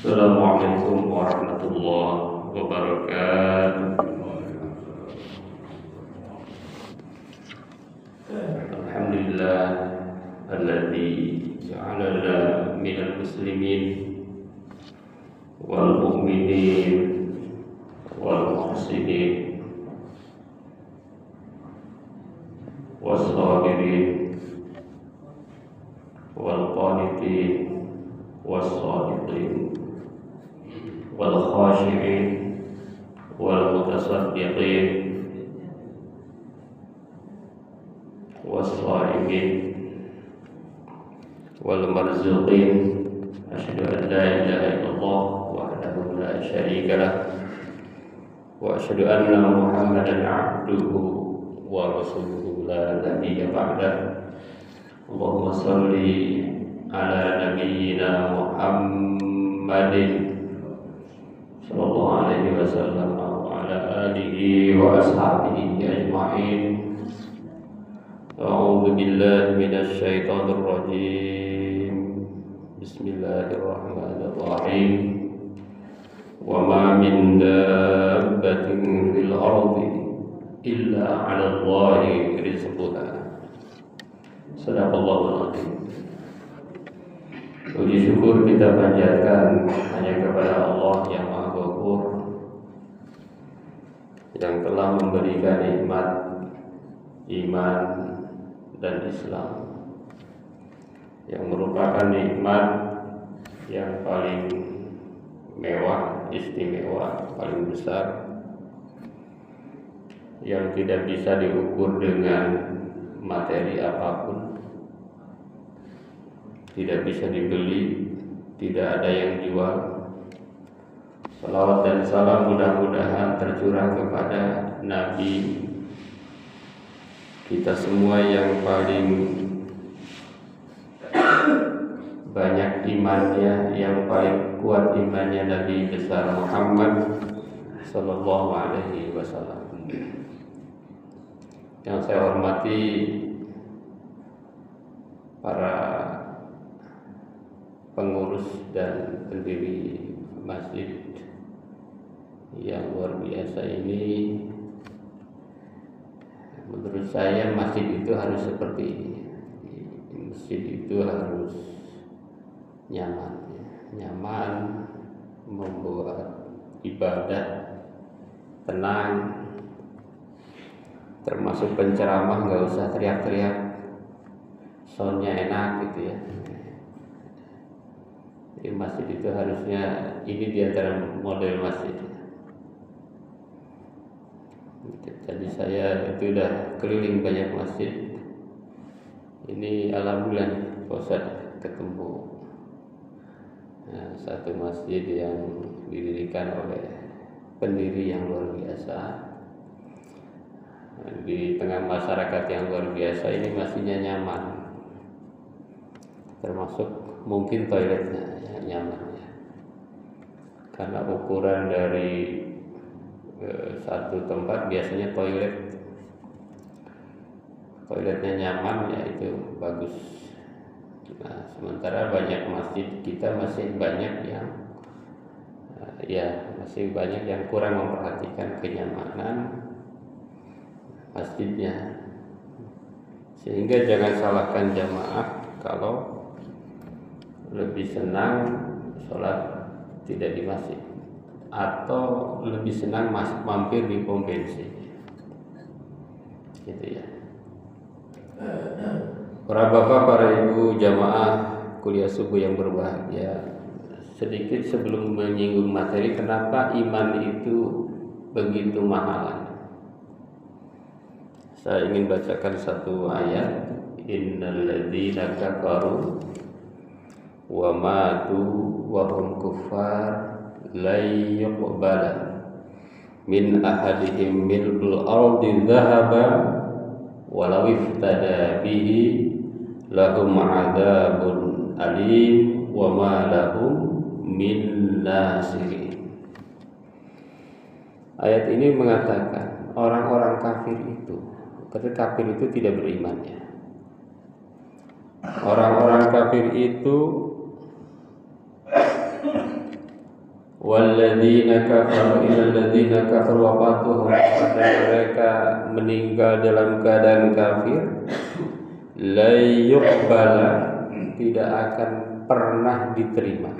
Assalamualaikum warahmatullahi wabarakatuh. Alhamdulillah alladzi ja'alana minal muslimin wal mu'minin wal muhsinin was sabirin wal qanitin was sadiqin wal khashi'in wal mutasaddiqin was sha'imin wal marzuqin. Asyhadu an la ilaha illallah wahdahu la syarika lah wa asyhadu anna Muhammadan abduhu wa rasuluhu la nabiyya ba'dah. Allahumma shalli ala nabiyyina Muhammadin sallallahu alaihi wasallam wa ala alihi wa ashabihi ajma'in. A'udzu billahi minasy syaithanir rajim. Bismillahirrahmanirrahim. Wa ma min dabbatin fil ardi illa 'ala Allahi rizquha. Shadaqallahul azim. Puji syukur kita panjatkan hanya kepada Allah yang Maha Ghafur, yang telah memberikan nikmat iman dan Islam, yang merupakan nikmat yang paling mewah, istimewa, paling besar, yang tidak bisa diukur dengan materi apapun, tidak bisa dibeli, tidak ada yang jual. Salawat dan salam mudah-mudahan tercurah kepada Nabi kita semua yang paling banyak imannya, yang paling kuat imannya, Nabi besar Muhammad sallallahu alaihi wasallam. Yang saya hormati para pengurus dan pendiri masjid yang luar biasa ini. Menurut saya masjid itu harus seperti ini. Masjid itu harus nyaman, membuat ibadah tenang, termasuk penceramah nggak usah teriak-teriak, soundnya enak gitu ya. Di masjid itu harusnya ini diantara model masjid. Jadi saya itu udah keliling banyak masjid. Ini alhamdulillah Ustaz ketemu satu masjid yang didirikan oleh pendiri yang luar biasa. Di tengah masyarakat yang luar biasa ini masjidnya nyaman, termasuk mungkin toiletnya nyaman ya. Karena ukuran dari satu tempat biasanya toiletnya nyaman ya, itu bagus. Nah, sementara banyak masjid kita masih banyak yang masih banyak yang kurang memperhatikan kenyamanan masjidnya, sehingga jangan salahkan jamaah kalau lebih senang sholat tidak di masjid atau lebih senang mampir di pom bensin, gitu ya. Para bapak, para ibu jamaah kuliah subuh yang berbahagia, sedikit sebelum menyinggung materi, kenapa iman itu begitu mahal? Saya ingin bacakan satu ayat. Innal ladzina kafaru wa matu wa hum kuffar la yuqbala min ahadihim mil'ul ardi dhahaba walau iftada bihi lahum adzabun alim wa ma lahum min nasirin. Ayat ini mengatakan orang-orang kafir itu, kata kafir itu tidak beriman ya. Orang-orang kafir itu walladzina kafaru illal ladzina kafaru wafatuhum, pada mereka meninggal dalam keadaan kafir, la yuqbala, tidak akan pernah diterima.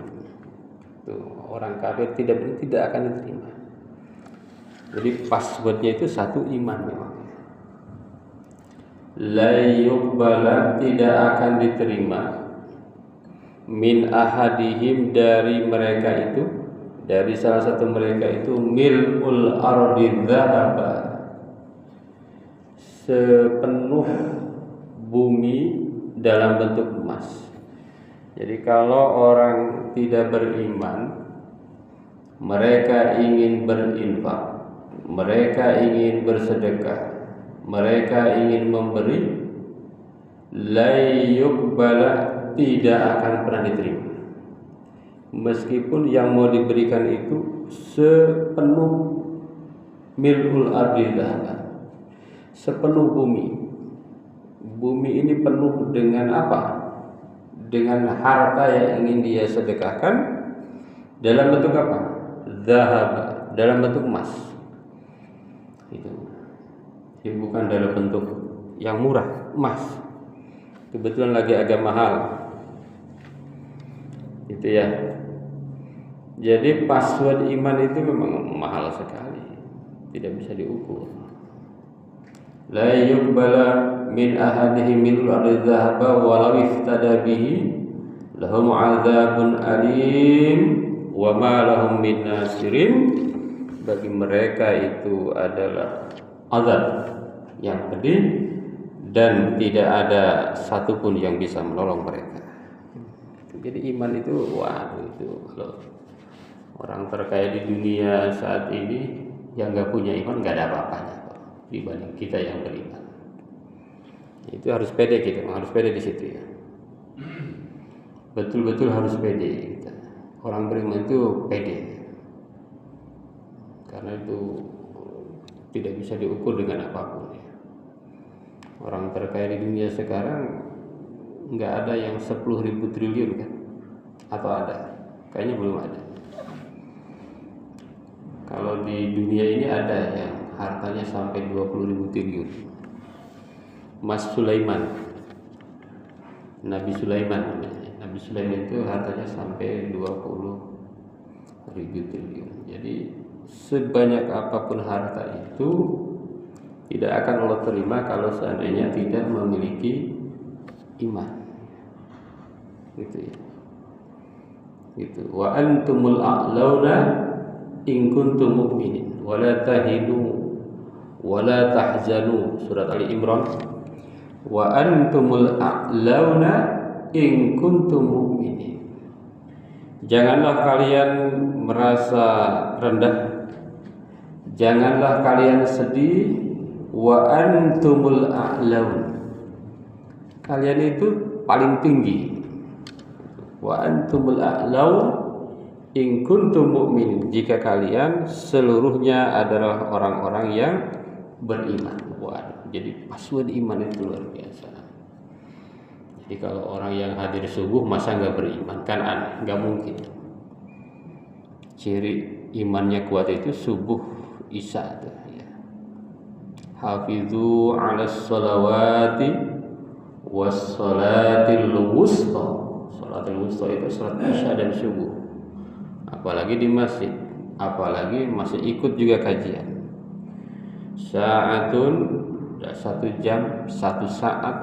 Tuh, orang kafir tidak akan diterima. Jadi passwordnya itu satu, iman memang. La yuqbala, tidak akan diterima, min ahadihim, dari mereka itu, dari salah satu mereka itu, mil'ul ardi dzahaba, sepenuh bumi dalam bentuk emas. Jadi kalau orang tidak beriman, mereka ingin berinfak, mereka ingin bersedekah, mereka ingin memberi, la yuqbala, tidak akan pernah diterima. Meskipun yang mau diberikan itu sepenuh mil'ul ardi dzahaba, sepenuh bumi. Bumi ini penuh dengan apa? Dengan harta yang ingin dia sedekahkan dalam bentuk apa? Dzahaba, dalam bentuk emas. Itu. Jadi bukan dalam bentuk yang murah, emas. Kebetulan lagi agak mahal. Itu ya. Jadi password iman itu memang mahal sekali, tidak bisa diukur. La yuqbala min ahadihim mil'ul ardi dzahaba walau iftada bihi lahum 'adzabun alim wa ma lahum min nasirin. Bagi mereka itu adalah azab yang pedih dan tidak ada satupun yang bisa menolong mereka. Jadi iman itu, waduh, itu kalau orang terkaya di dunia saat ini yang nggak punya iman nggak ada apa-apanya dibanding kita yang beriman. Itu harus pede kita, harus pede di situ ya. Betul-betul harus pede kita. Orang beriman itu pede, karena itu tidak bisa diukur dengan apapun ya. Orang terkaya di dunia sekarang nggak ada yang 10.000 triliun kan? Atau ada? Kayaknya belum ada. Kalau di dunia ini ada yang hartanya sampai 20.000 triliun. Mas Sulaiman, Nabi Sulaiman, Nabi Sulaiman itu hartanya sampai 20.000 triliun. Jadi sebanyak apapun harta itu tidak akan Allah terima kalau seandainya tidak memiliki iman. Gitu ya. Gitu. Wa antumul a'launa in kuntum mu'minin wa la tahinu wa la tahzanu, surat Ali Imran. Wa antumul a'launa in kuntum mu'minin. Janganlah kalian merasa rendah, janganlah kalian sedih. Wa antumul a'laun, kalian itu paling tinggi. Wa antumul a'laun in kuntum mu'minin, jika kalian seluruhnya adalah orang-orang yang beriman. Waduh, jadi password iman itu luar biasa. Jadi kalau orang yang hadir subuh masa nggak beriman, kan aneh, nggak mungkin. Ciri imannya kuat itu subuh isya tuh ya. Hafizu 'alas sholawati was sholatil wusta. Sholatil wusta itu salat isya dan subuh. Apalagi di masjid, apalagi masih ikut juga kajian. Sa'atun, 1 jam, 1 saat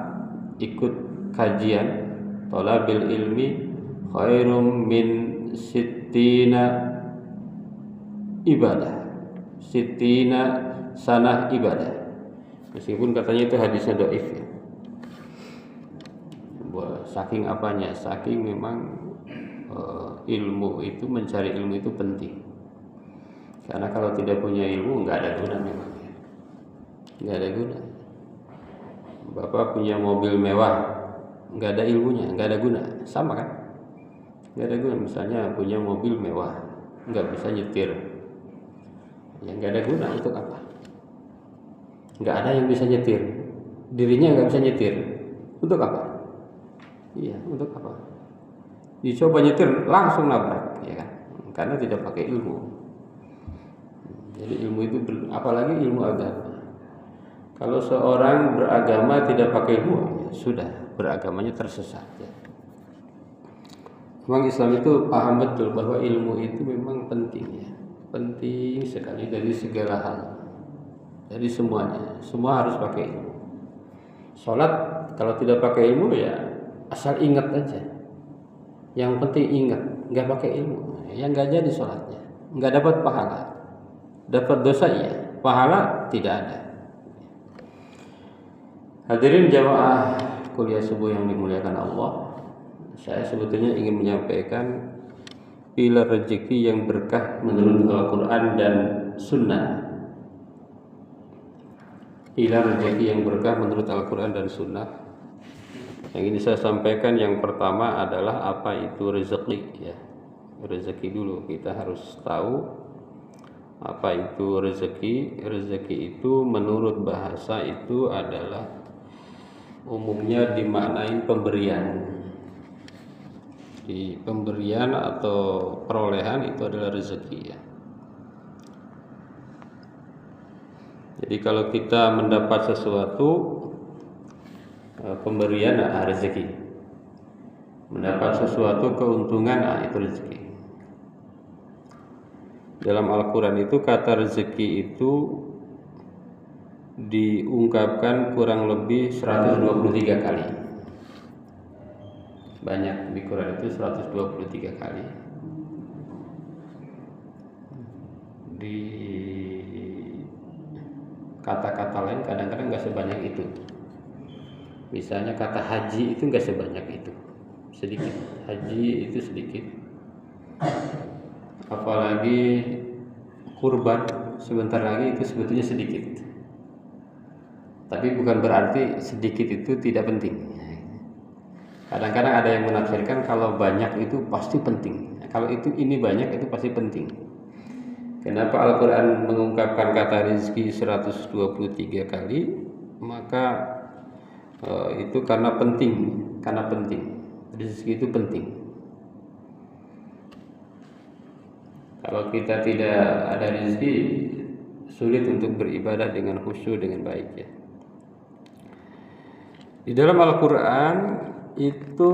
ikut kajian. Thalabil ilmi khairum min sittina ibadah, sittina sanah ibadah. Meskipun katanya itu hadisnya dhaif ya. Saking apanya? Saking memang ilmu itu, mencari ilmu itu penting. Karena kalau tidak punya ilmu nggak ada guna memang ya. Nggak ada guna. Bapak punya mobil mewah, nggak ada ilmunya, nggak ada guna. Sama kan? Nggak ada guna. Misalnya punya mobil mewah, nggak bisa nyetir, ya nggak ada guna. Untuk apa? Nggak ada yang bisa nyetir, dirinya nggak bisa nyetir. Untuk apa? Iya, untuk apa? Dicoba nyetir langsung nabrak, ya kan? karena tidak pakai ilmu. Jadi ilmu itu apalagi ilmu agama. Kalau seorang beragama tidak pakai ilmu, sudah beragamanya tersesat. Ya. Memang Islam itu paham betul bahwa ilmu itu memang penting, ya. Penting sekali dari segala hal, dari semuanya. Semua harus pakai ilmu. Sholat kalau tidak pakai ilmu ya asal ingat aja. Yang penting ingat, nggak pakai ilmu, ya nggak jadi sholatnya, nggak dapat pahala, dapat dosa iya, pahala tidak ada. Hadirin jamaah kuliah subuh yang dimuliakan Allah, saya sebetulnya ingin menyampaikan pilar rezeki yang berkah menurut Al-Quran dan Sunnah. Pilar rezeki yang berkah menurut Al-Quran dan Sunnah. Yang ini saya sampaikan yang pertama adalah apa itu rezeki, ya. Rezeki dulu kita harus tahu apa itu rezeki. Rezeki itu menurut bahasa itu adalah umumnya dimaknai pemberian. Di pemberian atau perolehan itu adalah rezeki, ya. Jadi kalau kita mendapat sesuatu pemberian, rezeki. Mendapat sesuatu keuntungan, itu rezeki. Dalam Al-Quran itu kata rezeki itu diungkapkan kurang lebih 123 kali. Banyak di Quran itu 123 kali. Di kata-kata lain kadang-kadang nggak sebanyak itu. Misalnya kata haji itu nggak sebanyak itu, sedikit. Haji itu sedikit. Apalagi kurban sebentar lagi itu sebetulnya sedikit. Tapi bukan berarti sedikit itu tidak penting. Kadang-kadang ada yang menafsirkan kalau banyak itu pasti penting. Kalau ini banyak itu pasti penting. Kenapa Al-Quran mengungkapkan kata rezeki 123 kali? Maka itu karena penting. Karena penting. Rezeki itu penting. Kalau kita tidak ada rezeki, sulit untuk beribadah dengan khusyuk, dengan baik, ya. Di dalam Al-Quran itu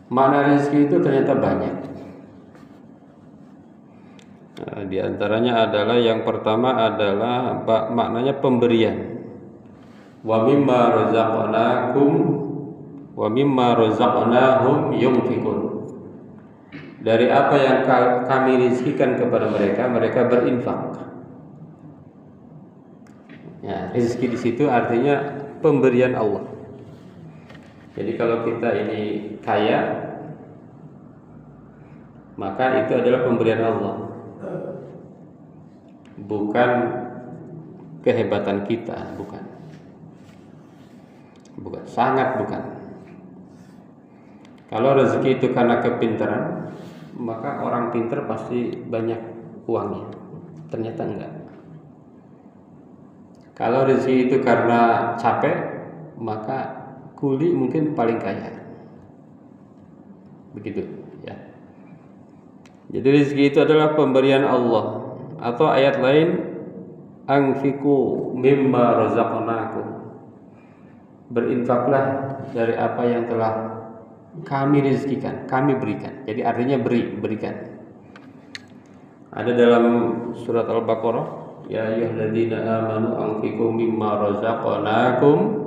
makna rezeki itu ternyata banyak. Di antaranya adalah yang pertama adalah maknanya pemberian. Wa mimma razaqnahum yunfiqun. Dari apa yang kami rizkikan kepada mereka, mereka berinfak. Ya, rezeki di situ artinya pemberian Allah. Jadi kalau kita ini kaya, maka itu adalah pemberian Allah, bukan kehebatan kita, bukan, sangat bukan. Kalau rezeki itu karena kepintaran, maka orang pintar pasti banyak uangnya. Ternyata enggak. Kalau rezeki itu karena capek, maka kuli mungkin paling kaya. Begitu, ya. Jadi rezeki itu adalah pemberian Allah. Atau ayat lain, anfiqu mimma razaqnakum. Berinfaklah dari apa yang telah kami rezekikan, kami berikan. Jadi artinya berikan. Ada dalam surat Al-Baqarah, ya ayyuhalladzina amanu anfiqu mimma razaqnakum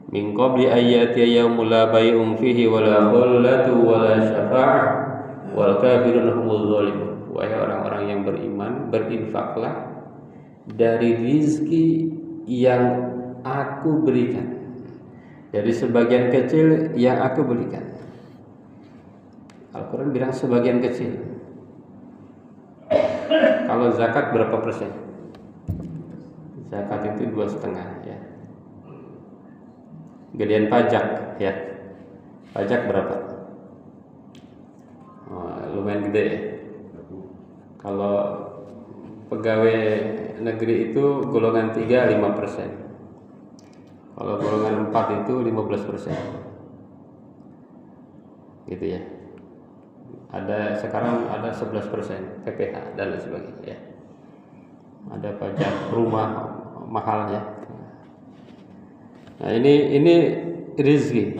min qabli ayyati yaumul la bai'un fihi wala khullatu wala syafa'ah wal kafirun humuz zalimun. Wahai orang-orang yang beriman, berinfaklah dari rizki yang aku berikan, dari sebagian kecil yang aku berikan. Al-Quran bilang sebagian kecil. Kalau zakat berapa persen? Zakat itu 2,5, ya. Gedean pajak, ya. Pajak berapa? Lumayan gede, ya. Kalau pegawai negeri itu golongan 3 5%. Kalau golongan 4 itu 15%. Gitu, ya. Ada sekarang ada 11% PPh dan lain sebagainya ya. Ada pajak rumah mahalnya. Nah, ini rezeki.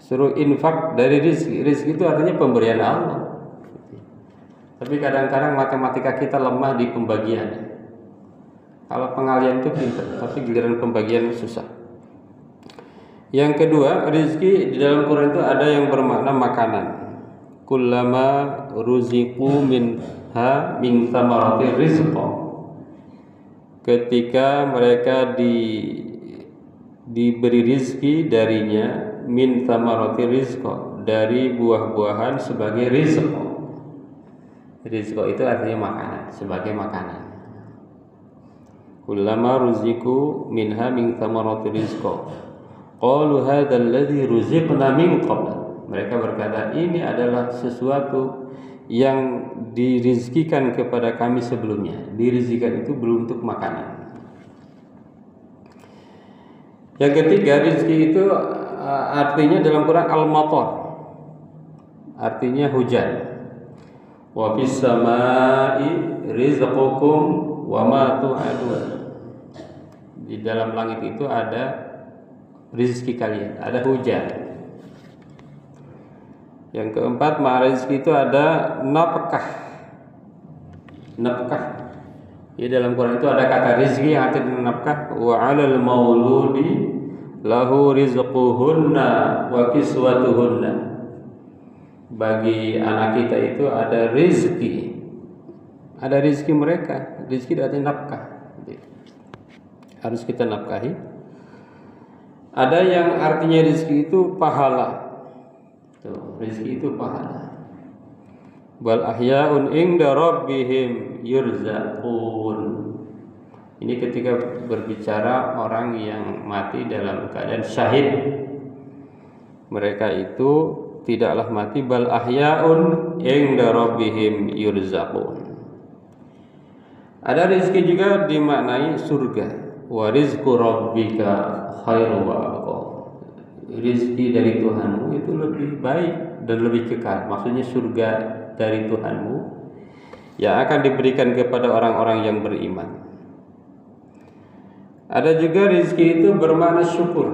Suruh infak dari rezeki. Rezeki itu artinya pemberian Allah. Tapi kadang-kadang matematika kita lemah di pembagian. Kalau pengalian itu pintar, tapi giliran pembagian susah. Yang kedua, rezeki di dalam Quran itu ada yang bermakna makanan. Kullama ruziqu minha min thamarati rizqa. Ketika mereka diberi rizki darinya min thamarati rizqa, dari buah-buahan sebagai rizqa. Rizqa itu artinya makanan, sebagai makanan. Kullama ruziqu minha min thamarati rizqa qalu hadzal ladzi ruziqna min qabl. Mereka berkata, ini adalah sesuatu yang dirizkikan kepada kami sebelumnya. Dirizkikan itu belum untuk makanan. Yang ketiga, rizki itu artinya dalam Quran al-matar, artinya hujan. Wa fis samai rizqukum wa ma tu'adun. Di dalam langit itu ada rizki kalian, ada hujan. Yang keempat, makna rezeki itu ada nafkah. Nafkah. Di dalam Quran itu ada kata rezeki yang artinya nafkah. Wa 'alal mauludi lahu rizquhunna wa kiswatuhunna. Bagi anak kita itu ada rezeki. Ada rezeki mereka. Rezeki artinya nafkah. Harus kita nafkahi. Ada yang artinya rezeki itu pahala. Rezeki itu pahala. Wal ahya'un inda rabbihim yurzaqun. Ini ketika berbicara orang yang mati dalam keadaan syahid. Mereka itu tidaklah mati, bal ahya'un inda rabbihim yurzaqun. Ada rezeki juga dimaknai surga. Wa rizqu rabbika khairu wa abqa. Rizki dari Tuhanmu itu lebih baik dan lebih kekal. Maksudnya surga dari Tuhanmu yang akan diberikan kepada orang-orang yang beriman. Ada juga rizki itu bermakna syukur.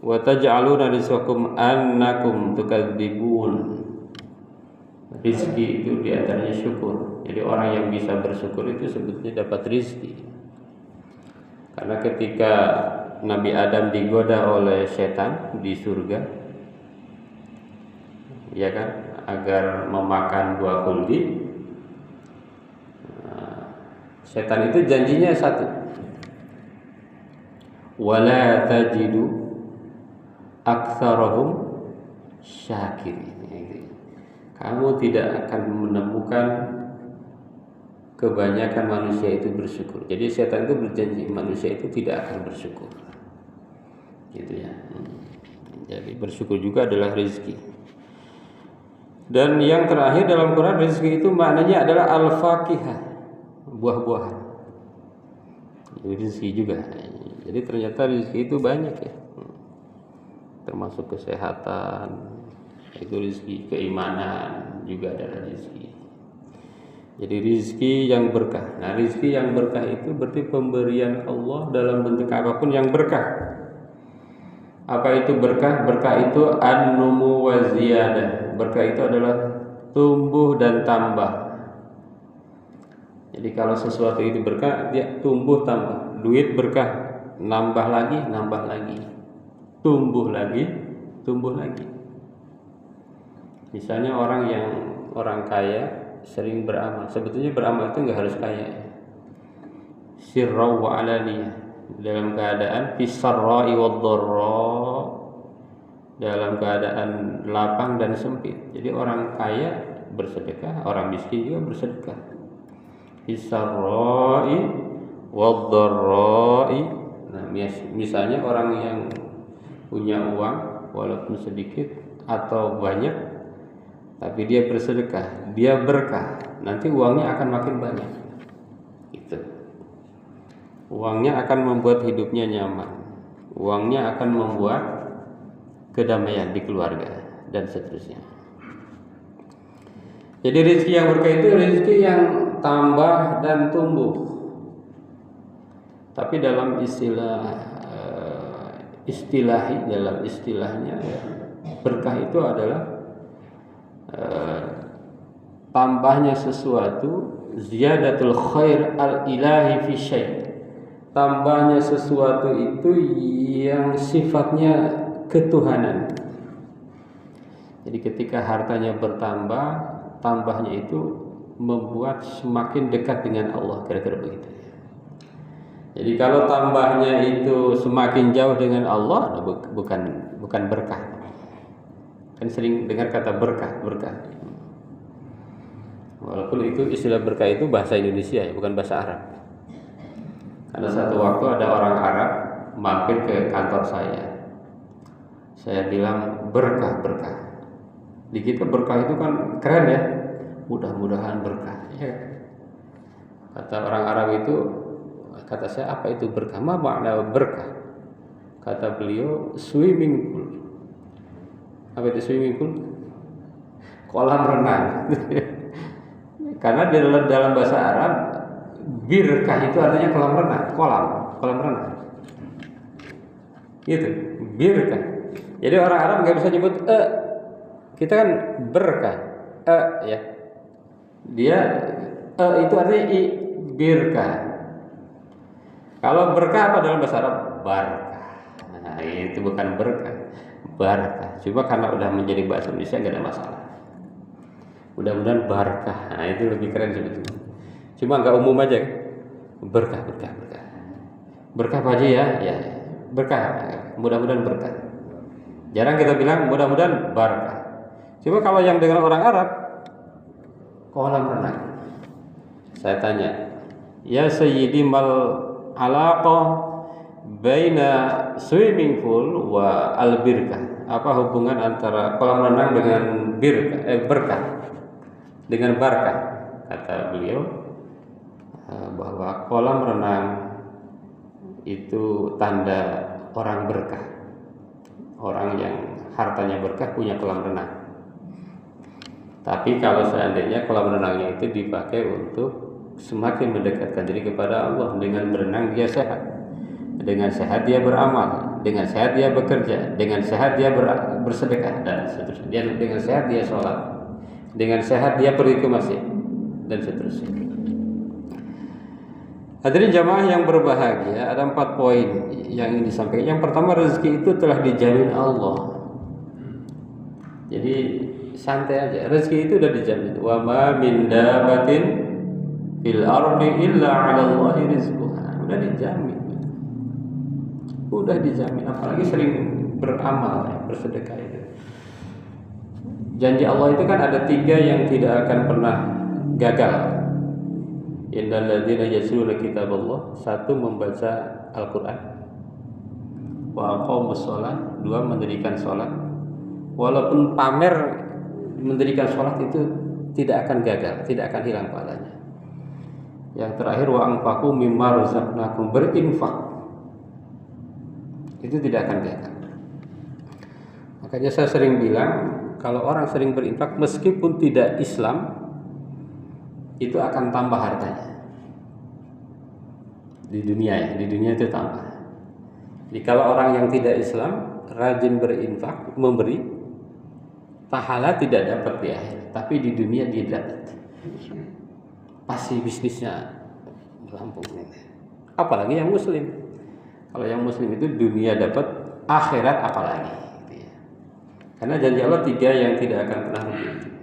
Wa taj'aluna rizqakum annakum tukadzibun. Rizki itu diantaranya syukur. Jadi orang yang bisa bersyukur itu sebetulnya dapat rizki. Karena ketika Nabi Adam digoda oleh setan di surga, ya kan, agar memakan buah khuldi. Setan itu janjinya satu, wala tajidu aktsarahum syakirin. Kamu tidak akan menemukan kebanyakan manusia itu bersyukur. Jadi setan itu berjanji manusia itu tidak akan bersyukur. Gitu ya. Jadi bersyukur juga adalah rezeki. Dan yang terakhir dalam Quran, rezeki itu maknanya adalah al-faqihah, buah-buahan. Rezeki juga. Jadi ternyata rezeki itu banyak ya. Termasuk kesehatan, itu rezeki, keimanan juga adalah rezeki. Jadi rezeki yang berkah. Nah, rezeki yang berkah itu berarti pemberian Allah dalam bentuk apapun yang berkah. Apa itu berkah? Berkah itu an-numu wa ziyadah. Berkah itu adalah tumbuh dan tambah. Jadi kalau sesuatu itu berkah, dia tumbuh tambah. Duit berkah, nambah lagi, nambah lagi. Tumbuh lagi, tumbuh lagi. Misalnya orang kaya sering beramal. Sebetulnya beramal itu enggak harus kaya. Sirra wa alaniyah. Dalam keadaan fisarra'i wad-dharra, dalam keadaan lapang dan sempit. Jadi orang kaya bersedekah, orang miskin juga bersedekah. Fisarra'i wad-dharra'i. Nah, misalnya orang yang punya uang walaupun sedikit atau banyak, tapi dia bersedekah, dia berkah, nanti uangnya akan makin banyak. Itu. Uangnya akan membuat hidupnya nyaman. Uangnya akan membuat kedamaian di keluarga dan seterusnya. Jadi rezeki yang berkah itu rezeki yang tambah dan tumbuh. Tapi dalam istilahnya ya, berkah itu adalah tambahnya sesuatu, ziyadatul khair al-ilahi fi syai'. Tambahnya sesuatu itu yang sifatnya ketuhanan. Jadi ketika hartanya bertambah, tambahnya itu membuat semakin dekat dengan Allah, kira-kira begitu. Jadi kalau tambahnya itu semakin jauh dengan Allah, bukan berkah. Kan sering dengar kata berkah. Walaupun itu istilah berkah itu bahasa Indonesia ya, bukan bahasa Arab. Ada satu waktu ada orang Arab mampir ke kantor saya. Saya bilang berkah. Di kita berkah itu kan keren ya. Mudah-mudahan berkah. Ya. Kata orang Arab itu, kata saya, apa itu berkah? Ma makna berkah? Kata beliau, swimming pool. Apa itu swimming pool? Kolam renang. Karena dalam bahasa Arab, birkah itu artinya kolam renang, kolam renang. Gitu, birkah. Jadi orang Arab nggak bisa nyebut kita kan berkah, ya. Dia itu artinya birkah. Kalau berkah apa dalam bahasa Arab? Barakah. Nah, itu bukan berkah, barakah. Cuma karena udah menjadi bahasa Indonesia nggak ada masalah. Mudah-mudahan barakah. Nah, itu lebih keren sebetulnya. Cuma nggak umum aja. Berkah. Berkah Pak Haji ya. Berkah. Mudah-mudahan berkah. Jarang kita bilang mudah-mudahan barakah. Cuma kalau yang dengan orang Arab, kolam renang. Saya tanya, ya Sayyidi mal alaqah baina swimming pool wa al birkah. Apa hubungan antara kolam renang dengan berkah? Dengan barakah? Kata beliau bahwa kolam renang itu tanda orang berkah. Orang yang hartanya berkah punya kolam renang. Tapi kalau seandainya kolam renangnya itu dipakai untuk semakin mendekatkan diri kepada Allah, dengan berenang dia sehat, dengan sehat dia beramal, dengan sehat dia bekerja, dengan sehat dia bersedekah dan seterusnya. Dengan sehat dia sholat, dengan sehat dia pergi ke masjid dan seterusnya. Hadirin jamaah yang berbahagia, ada 4 poin yang ingin disampaikan. Yang pertama, rezeki itu telah dijamin Allah. Jadi santai aja, rezeki itu sudah dijamin. Wa ma min dabatin fil ardi illa 'ala Allahi rizquha. Udah dijamin. Apalagi sering beramal, bersedekah itu. Janji Allah itu kan ada 3 yang tidak akan pernah gagal. Innal ladzina yasluna kitaballah, 1 membaca Al-Qur'an, wa aqamus shalah, 2 mendirikan salat. Walaupun pamer mendirikan salat itu tidak akan gagal, tidak akan hilang pahalanya. Yang terakhir, wa anfaqu mimma razaqnakum, berinfak. Itu tidak akan gagal. Makanya saya sering bilang, kalau orang sering berinfak meskipun tidak Islam, itu akan tambah hartanya. Di dunia itu tambah. Jadi kalau orang yang tidak Islam rajin berinfak, memberi, pahala tidak dapat di akhirat, tapi di dunia dia dapat. Pasti bisnisnya melampung. Apalagi yang muslim. Kalau yang muslim itu dunia dapat, akhirat apalagi. Karena janji Allah 3 yang tidak akan pernah rugi.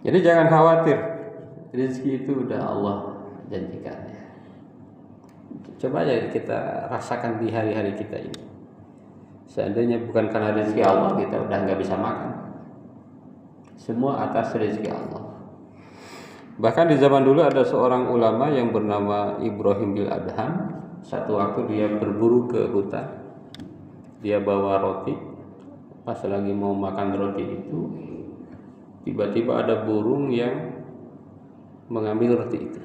Jadi jangan khawatir, rezeki itu udah Allah janjikan. Coba aja kita rasakan di hari-hari kita ini. Seandainya bukan karena rezeki Allah, kita udah nggak bisa makan. Semua atas rezeki Allah. Bahkan di zaman dulu ada seorang ulama yang bernama Ibrahim bin Adham. Satu waktu dia berburu ke hutan, dia bawa roti. Pas lagi mau makan roti itu, tiba-tiba ada burung yang mengambil roti itu.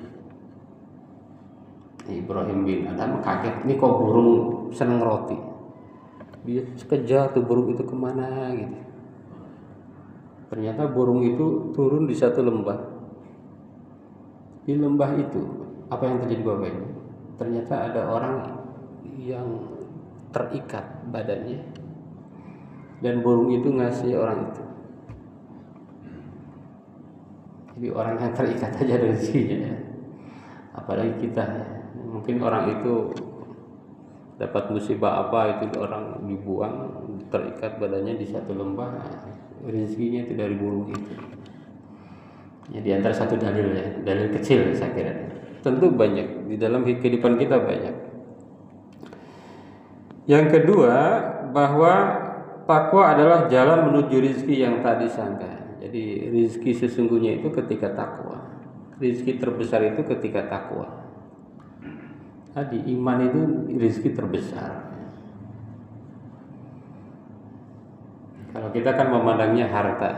Ibrahim bin Adham kaget, ini kok burung seneng roti. Dia kejar tuh burung itu kemana gitu. Ternyata burung itu turun di satu lembah. Di lembah itu, apa yang terjadi Bapak ini? Ternyata ada orang yang terikat badannya, dan burung itu ngasih orang itu. Jadi orang yang terikat aja rezekinya ya. Apalagi kita, mungkin orang itu dapat musibah apa, itu orang dibuang, terikat badannya di satu lembah, rezekinya itu dari burung itu. Ya, di antara satu dalil ya, dalil kecil saya kira. Tentu banyak di dalam kehidupan kita banyak. Yang kedua, bahwa takwa adalah jalan menuju rezeki yang tak disangka. Jadi rezeki sesungguhnya itu ketika takwa. Rezeki terbesar itu ketika takwa. Tadi iman itu rezeki terbesar. Kalau kita kan memandangnya harta.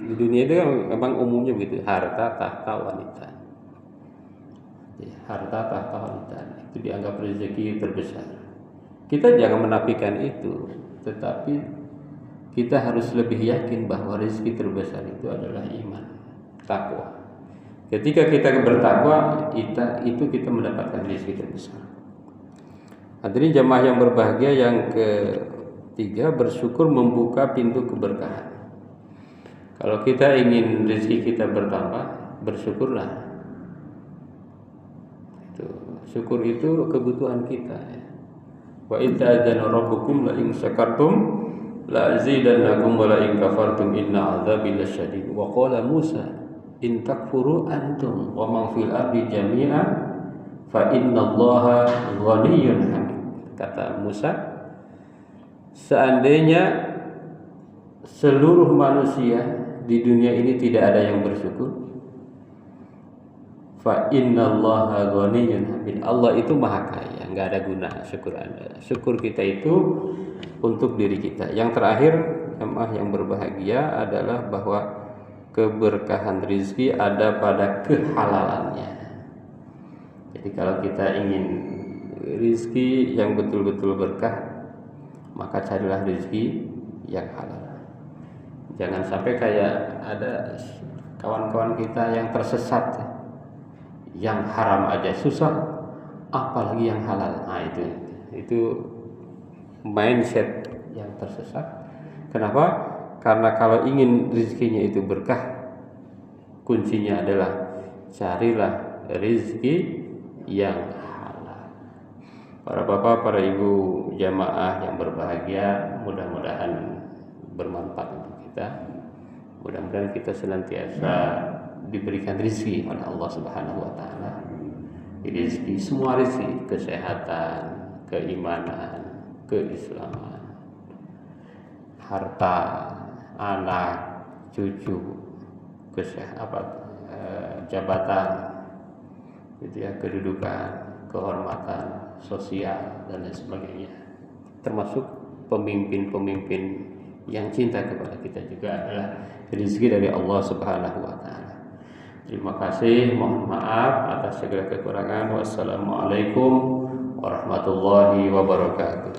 Di dunia itu memang umumnya begitu, harta, tahta, wanita. Harta, tahta, wanita itu dianggap rezeki terbesar. Kita jangan menafikan itu, tetapi kita harus lebih yakin bahwa rezeki terbesar itu adalah iman, takwa. Ketika kita bertakwa, itu kita mendapatkan rezeki terbesar. Hadirin jamaah yang berbahagia, yang ketiga, bersyukur membuka pintu keberkahan. Kalau kita ingin rezeki kita bertambah, bersyukurlah. Syukur itu kebutuhan kita. Wa idza adzana rabbukum la in syakartum la azidannakum wa la in kafartum inna adzabi lasyadid. Wa qala Musa in takfuru antum wa man fil ardi jami'a fa innallaha ghaniyyun hamid. Kata Musa, seandainya seluruh manusia di dunia ini tidak ada yang bersyukur, fa innallaha ghaniyyun hamid. Allah itu maha kaya, enggak ada guna syukur Anda. Syukur kita itu untuk diri kita. Yang terakhir, jemaah yang berbahagia, adalah bahwa keberkahan rezeki ada pada kehalalannya. Jadi kalau kita ingin rezeki yang betul-betul berkah, maka carilah rezeki yang halal. Jangan sampai kayak ada kawan-kawan kita yang tersesat, yang haram aja susah, apalagi yang halal. Nah itu mindset yang tersesat. Kenapa? Karena kalau ingin rezekinya itu berkah, kuncinya adalah carilah rezeki yang halal. Para bapak, para ibu jamaah yang berbahagia, mudah-mudahan bermanfaat untuk kita. Mudah-mudahan kita senantiasa diberikan rezeki oleh Allah Subhanahu wa taala. Rezeki, semua rezeki, kesehatan, keimanan, keislaman, harta, anak, cucu, jabatan, gitu ya, kedudukan, kehormatan, sosial dan lain sebagainya. Termasuk pemimpin-pemimpin yang cinta kepada kita juga adalah rezeki dari Allah Subhanahu wa taala. Terima kasih, mohon maaf atas segala kekurangan. Wassalamualaikum warahmatullahi wabarakatuh.